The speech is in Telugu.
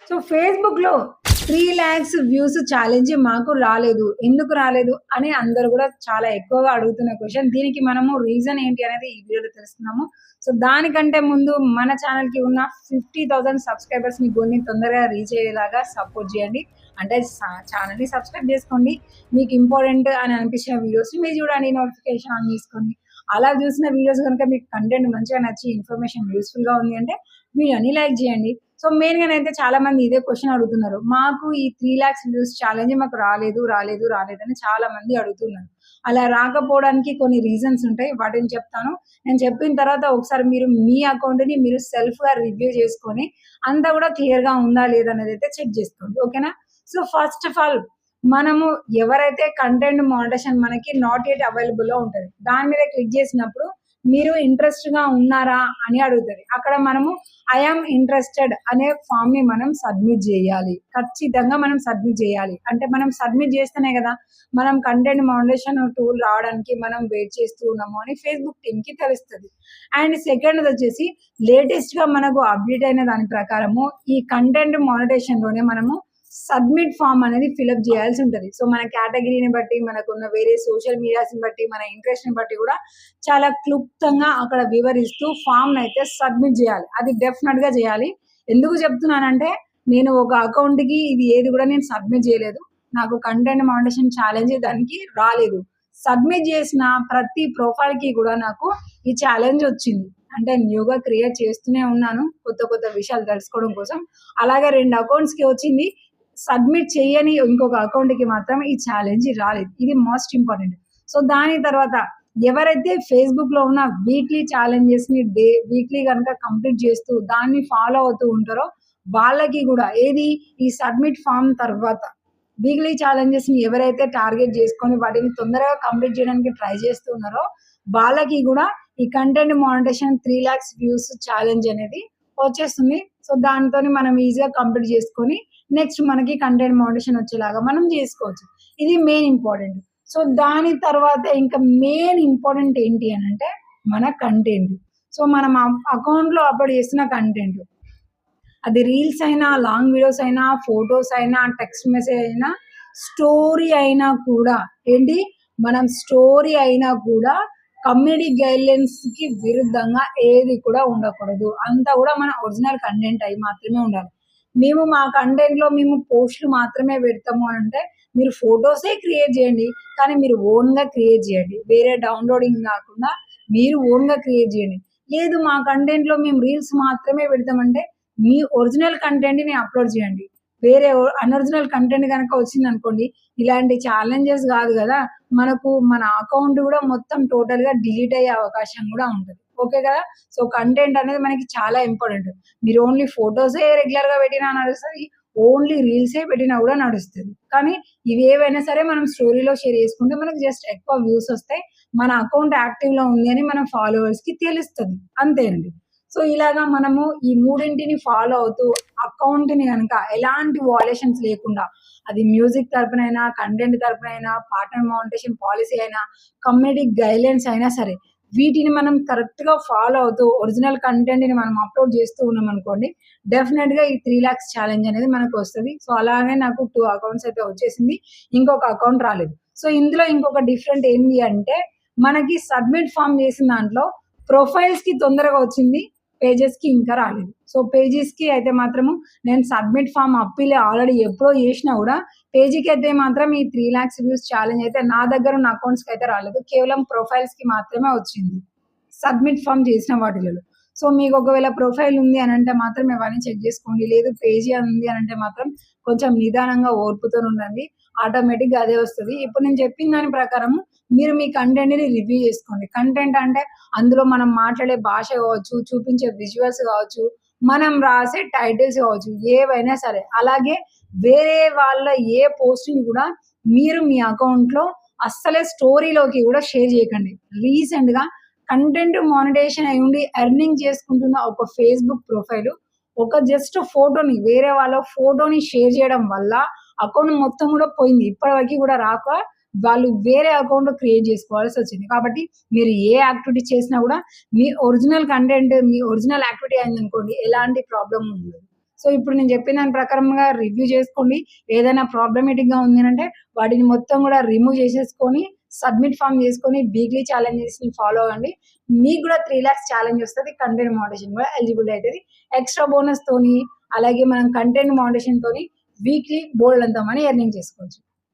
సో ఫేస్‌బుక్‌లో 3,00,000 వ్యూస్ ఛాలెంజ్ మాకు రాలేదు. ఎందుకు రాలేదు అని అందరూ గూడా చాలా ఎక్కువగా అడుగుతున్న క్వెషన్. దీనికి మనము రీజన్ ఏంటి అనేది ఈ వీడియోలో తెలుసుకుందాము. సో దానికంటే ముందు మన ఛానెల్‌కి ఉన్న 50,000 సబ్‌స్క్రైబర్స్‌ని గొన్ని తొందరగా రీచ్ అయ్యేలాగా సపోర్ట్ జేయండి. అంటే ఛానెల్‌ని సబ్‌స్క్రైబ్ జేసుకోండి. మీకు ఇంపార్టెంట్ అని అనిపించిన వీడియోస్‌ని మీరు చూడండి. నోటిఫికేషన్ ఆన్ చేసుకోండి. అలా చూసిన వీడియోస్ గనుక మీకు కంటెంట్ మంచిగా నచ్చి ఇన్ఫర్మేషన్ యూస్‌ఫుల్‌గా ఉంది అంటే వీడియోని లైక్ జేయండి. సో మెయిన్‌గానైతే చాలా మంది ఇదే క్వెషన్ అడుగుతున్నారు. మాకు ఈ 3,00,000 వ్యూస్ ఛాలెంజ్ మాకు రాలేదని చాలా మంది అడుగుతున్నారు. అలా రాకపోవడానికి కొన్ని రీజన్స్ ఉంటాయి. వాటిని చెప్తాను. నేను చెప్పిన తర్వాత ఒకసారి మీరు మీ అకౌంట్‌ని మీరు సెల్ఫ్‌గా రివ్యూ చేసుకొని అంతా కూడా క్లియర్‌గా ఉందా లేదా అనేదైతే చెక్ చేసుకోండి. ఓకేనా? సో ఫస్ట్ ఆఫ్ ఆల్ మనము ఎవరైతే కంటెంట్ మానిటైజేషన్ మనకి నాట్ యెట్ అవైలబుల్‌లో ఉంటది. దాని మీద క్లిక్ చేసినప్పుడు మీరు ఇంట్రెస్ట్‌గా ఉన్నారా అని అడుగుతది. అక్కడ మనము ఐ యామ్ ఇంట్రెస్టెడ్ అనే ఫామ్‌ని మనం సబ్మిట్ జేయాలి. ఖచ్చితంగా మనం సబ్మిట్ జేయాలి. అంటే మనం సబ్మిట్ చేస్తేనే కదా మనం కంటెంట్ మానిటైజేషన్ టూల్ రావడానికి మనం వెయిట్ చేస్తూ ఉన్నాము అని ఫేస్‌బుక్ టీమ్‌కి తెలుస్తది. అండ్ సెకండ్‌దొచ్చేసి లేటెస్ట్‌గా మనకు అప్డేట్ అయిన దాని ప్రకారము ఈ కంటెంట్ మానిటైజేషన్‌లోనే మనము సబ్మిట్ ఫార్మ్ అనేది ఫిలప్ చేయాల్సి ఉంటది. సో మన కేటగిరీని బట్టి, మనకున్న వేరే సోషల్ మీడియాస్‌ని బట్టి, మన ఇంట్రెస్ట్‌ని బట్టి కూడా చాలా క్లుప్తంగా అక్కడ వివరిస్తూ ఫామ్‌నైతే సబ్మిట్ చేయాలి. అది డెఫినిట్‌గా చేయాలి. ఎందుకు చెప్తున్నానంటే నేను ఒక అకౌంట్‌కి ఇది ఏది కూడా నేను సబ్మిట్ చేయలేదు. నాకు కంటెంట్ మానిటైజేషన్ ఛాలెంజ్ దానికి రాలేదు. సబ్మిట్ చేసిన ప్రతి ప్రొఫైల్‌కి కూడా నాకు ఈ ఛాలెంజ్ వచ్చింది. అంటే న్యూగా క్రియేట్ చేస్తూనే ఉన్నాను. కొత్త కొత్త విషయాలు తెలుసుకోవడం కోసం. అలాగే 2 అకౌంట్స్‌కి వచ్చింది. సబ్మిట్ చేయని ఇంకొక అకౌంట్‌కి మాత్రం ఈ ఛాలెంజ్ రాలేదు. ఇది మోస్ట్ ఇంపార్టెంట్. సో దాని తర్వాత ఎవరైతే ఫేస్‌బుక్‌లో ఉన్న వీక్లీ ఛాలెంజెస్‌ని వీక్లీ గనుక కంప్లీట్ చేస్తూ దాన్ని ఫాలో అవుతూ ఉంటారో వాళ్ళకి కూడా ఏది ఈ సబ్మిట్ ఫార్మ్ తర్వాత వీక్లీ ఛాలెంజెస్‌ని ఎవరైతే టార్గెట్ చేసుకొని వాటిని తొందరగా కంప్లీట్ చేయడానికి ట్రై చేస్తూ ఉన్నారో వాళ్ళకి కూడా ఈ కంటెంట్ మానిటైజేషన్ 3,00,000 వ్యూస్ ఛాలెంజ్ అనేది వచ్చేస్తుంది. సో దాంతోని మనం ఈజీగా కంప్లీట్ చేసుకొని నెక్స్ట్ మనకి కంటెంట్ మానిటైజేషన్ వచ్చేలాగా మనం చేసుకోవచ్చు. ఇది మెయిన్ ఇంపార్టెంట్. సో దాని తర్వాత ఇంకా మెయిన్ ఇంపార్టెంట్ ఏంటి అనంటే మన కంటెంట్. సో మనం అకౌంట్‌లో అప్‌లోడ్ చేస్తున్న కంటెంట్. అది రీల్స్ అయినా, లాంగ్ వీడియోస్ అయినా, ఫోటోస్ అయినా, టెక్స్ట్ మెసేజ్ అయినా, స్టోరీ అయినా కూడా ఏంటి మనం స్టోరీ అయినా కూడా కమ్యూనిటీ గైడ్‌లైన్స్‌కి విరుద్ధంగా ఏది కూడా ఉండకూడదు. అంతా కూడా మన ఒరిజినల్ కంటెంట్ అయి మాత్రమే ఉండాలి. మేము మా కంటెంట్‌లో మేము పోస్ట్‌లు మాత్రమే పెడతాము అనంటే మీరు ఫోటోసే క్రియేట్ చేయండి. కానీ మీరు ఓన్‌గా క్రియేట్ చేయండి. వేరే డౌన్‌లోడింగ్ కాకుండా మీరు ఓన్‌గా క్రియేట్ చేయండి. లేదు మా కంటెంట్‌లో మేము రీల్స్ మాత్రమే పెడతామంటే మీ ఒరిజినల్ కంటెంట్‌ని అప్‌లోడ్ చేయండి. వేరే అన్‌ఒరిజినల్ కంటెంట్ గనక వచ్చిందనుకోండి, ఇలాంటి ఛాలెంజెస్ గాదు గదా! మనకు మన అకౌంట్ గూడా మొత్తం టోటల్‌గా డిలీట్ అయ్యే అవకాశం గూడా ఉంటది. ఓకే గదా! సో, కంటెంట్ అనేది మనకి చాలా ఇంపార్టెంట్. మీరు ఓన్లీ ఫోటోసే రెగ్యులర్‌గా పెట్టినా నడుస్తది. ఓన్లీ రీల్సే పెట్టినా గూడా నడుస్తది. కానీ ఇవి ఏవైనా సరే మనం స్టోరీలో షేర్ చేసుకుంటే మనకు జస్ట్ ఎక్కువ వ్యూస్ ఒస్తాయి. మన అకౌంట్ యాక్టివ్‌లో ఉంది అని మన ఫాలోవర్స్‌కి తెలుస్తది. అంతేనండి. సో ఇలాగా మనము ఈ మూడింటిని ఫాలో అవుతూ అకౌంట్‌ని గనక ఎలాంటి వయలేషన్స్ లేకుండా అది మ్యూజిక్ తరపునైనా, కంటెంట్ తరపునైనా, పార్ట్నర్ మానిటైజేషన్ పాలిసీ అయినా, కమ్యూనిటీ గైడ్‌లైన్స్ అయినా సరే వీటిని మనం కరెక్ట్‌గా ఫాలో అవుతూ ఒరిజినల్ కంటెంట్‌ని మనం అప్‌లోడ్ చేస్తూ ఉన్నామనుకోండి డెఫినిట్‌గా ఈ 3,00,000 ఛాలెంజ్ అనేది మనకొస్తది. సో అలాగే నాకు 2 అకౌంట్స్ అయితే వచ్చేసింది. ఇంకొక అకౌంట్ రాలేదు. సో ఇందులో ఇంకొక డిఫరెంట్ ఏంది అంటే మనకి సబ్మిట్ ఫార్మ్ చేసిన దాంట్లో ప్రొఫైల్స్‌కి తొందరగా వచ్చింది. పేజెస్‌కి ఇంకా రాలేదు. సో పేజెస్‌కి అయితే మాత్రము నేను సబ్మిట్ ఫార్మ్ అప్పీల్ ఆల్రెడీ ఎప్పుడో చేసినా గూడా పేజీకి అయితే మాత్రం ఈ 3,00,000 వ్యూస్ ఛాలెంజ్ అయితే నా దగ్గర ఉన్న అకౌంట్స్‌కి అయితే రాలేదు. కేవలం ప్రొఫైల్స్‌కి మాత్రమే వచ్చింది. సబ్మిట్ ఫార్మ్ చేసిన వాటిలలో. సో మీకు ఒకవేళ ప్రొఫైల్ ఉంది అనంటే మాత్రం ఇవన్నీ చెక్ చేసుకోండి. లేదు పేజీ ఉంది అనంటే మాత్రం కొంచెం నిదానంగా ఓర్పుతోని ఉండండి. ఆటోమేటిక్‌గా అదే వస్తది. ఇప్పుడు నేను చెప్పిన దాని ప్రకారము మీరు మీ కంటెంట్‌ని రివ్యూ చేసుకోండి. కంటెంట్ అంటే అందులో మనం మాట్లాడే భాష కావచ్చు, చూపించే విజువల్స్ కావచ్చు, మనం రాసే టైటిల్స్ కావచ్చు, ఏవైనా సరే. అలాగే వేరే వాళ్ళ ఏ పోస్ట్‌ని కూడా మీరు మీ అకౌంట్‌లో అస్సలే స్టోరీలోకి కూడా షేర్ చేయకండి. రీసెంట్‌గా కంటెంట్ మానిటైజేషన్ అయ్యుండి ఎర్నింగ్ చేసుకుంటున్న ఒక ఫేస్‌బుక్ ప్రొఫైల్ ఒక జస్ట్ ఫోటోని వేరే వాళ్ళ ఫోటోని షేర్ చేయడం వల్ల అకౌంట్ మొత్తం కూడా పోయింది. ఇప్పటివరకు కూడా రాక వాళ్ళు వేరే అకౌంట్ క్రియేట్ చేసుకోవాల్సొచ్చింది. కాబట్టి మీరు ఏ యాక్టివిటీ చేసినా గూడా మీ ఒరిజినల్ కంటెంట్, మీ ఒరిజినల్ యాక్టివిటీ అయిందనుకోండి ఎలాంటి ప్రాబ్లమ్ ఉండదు. సో ఇప్పుడు నేను చెప్పిన దాని ప్రకారంగా రివ్యూ చేసుకోండి. ఏదైనా ప్రాబ్లమేటిక్‌గా ఉంది అనంటే వాటిని మొత్తం గూడా రిమూవ్ చేసేసుకొని, సబ్మిట్ ఫార్మ్ చేసుకొని వీక్లీ ఛాలెంజెస్‌ని ఫాలో అవ్వండి. మీకు గూడా 3,00,000 ఛాలెంజ్ వస్తది. కంటెంట్ మోడరేషన్ గూడా ఎలిజిబుల్ అయితది. ఎక్స్‌ట్రా బోనస్‌తోని అలాగే మనం కంటెంట్ మోడరేషన్‌తోని వీక్లీ బోలెడంత మనీ ఎర్నింగ్ చేసుకోవచ్చు.